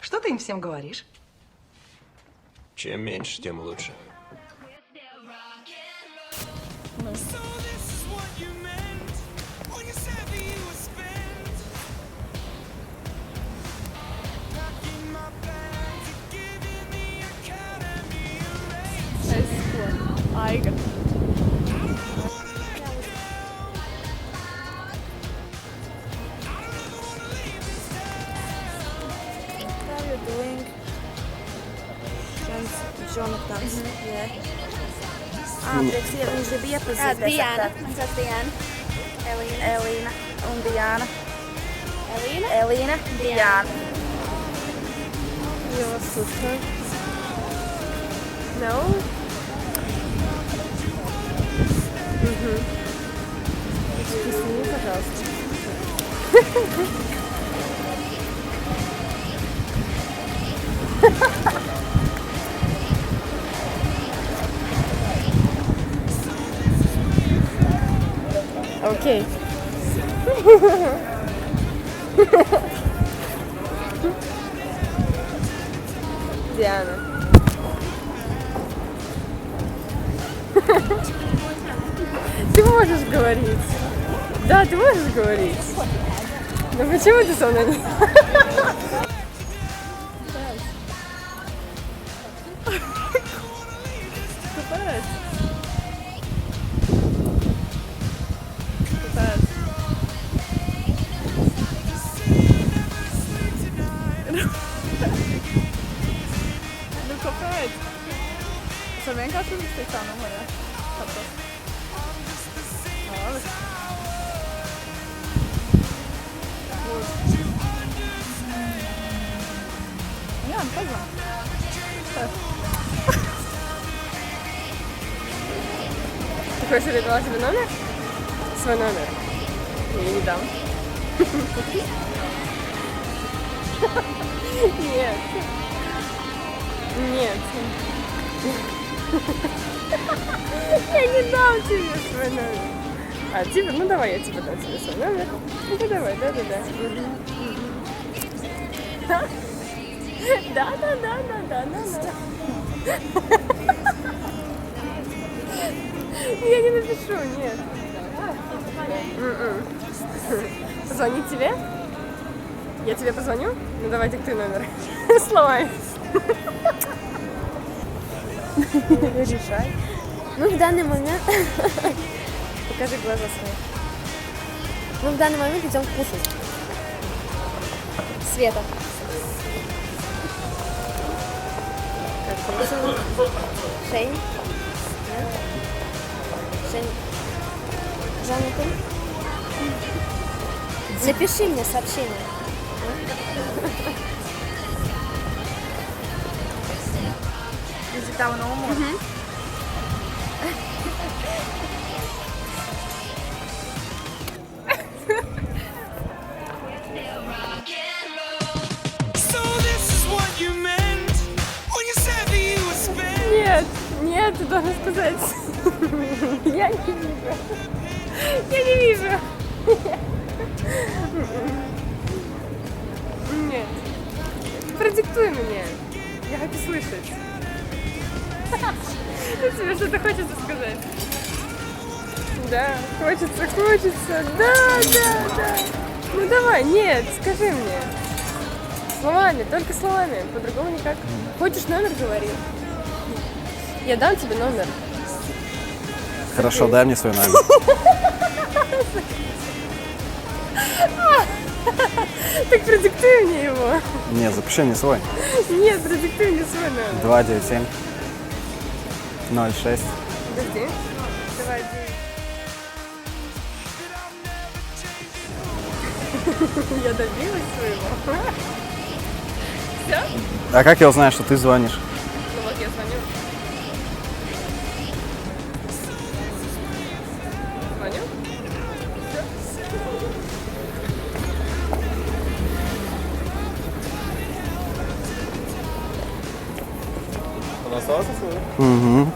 Что ты им всем говоришь? Чем меньше, тем лучше. Aiga. What are you doing? Jonathan. Yeah. Anteeksi, niin se vie Diana. Man sauc Diana. Elīna. Elīna un Diana. Elīna? Elīna, Diana. Your sister. No? Извини, пожалуйста. Окей. Диана. Ты можешь говорить. Да, ты можешь говорить. Но почему ты со мной не... Купаюсь. Купаюсь. Nu kāpēc? Es varu vienkārši uzrakstīt tā numurā. Kāpēc? Labi. Lūdzu. Jā, nu pazvan. Ты хочешь, чтобы я дала тебе номер? Свой номер. Я не дам. Нет. Нет. Я не дам тебе свой номер. А тебе, ну давай я тебе дам тебе свой номер. Ну давай, да-да-да. Да-да-да-да-да-да. Я не напишу, нет. Позвонить тебе? Я тебе позвоню? Ну давай диктуй номер. Сломай. Решай. Ну, в данный момент... Покажи глаза свои. Ну, в данный момент идем кушать. Света. Шейн. Шейн. Джонатан. Запиши мне сообщение. Визитала на уму. Нет, нет, ты должен сказать. Я не вижу. Я не вижу. Нет. Продиктуй мне. Я хочу слышать. Тебе что-то хочется сказать? Да, хочется. Да. Ну давай, нет, скажи мне. Словами, только словами, по-другому никак. Хочешь номер, говори. Я дам тебе номер. Хорошо, дай мне свой номер. Так продиктуй мне его. Нет, запиши мне свой. Нет, продиктуй мне свой номер. 297 06. Подожди. Давай, я добилась своего. Все? А как я узнаю, что ты звонишь? Ну вот я звоню. Звоню? Он остался? Угу.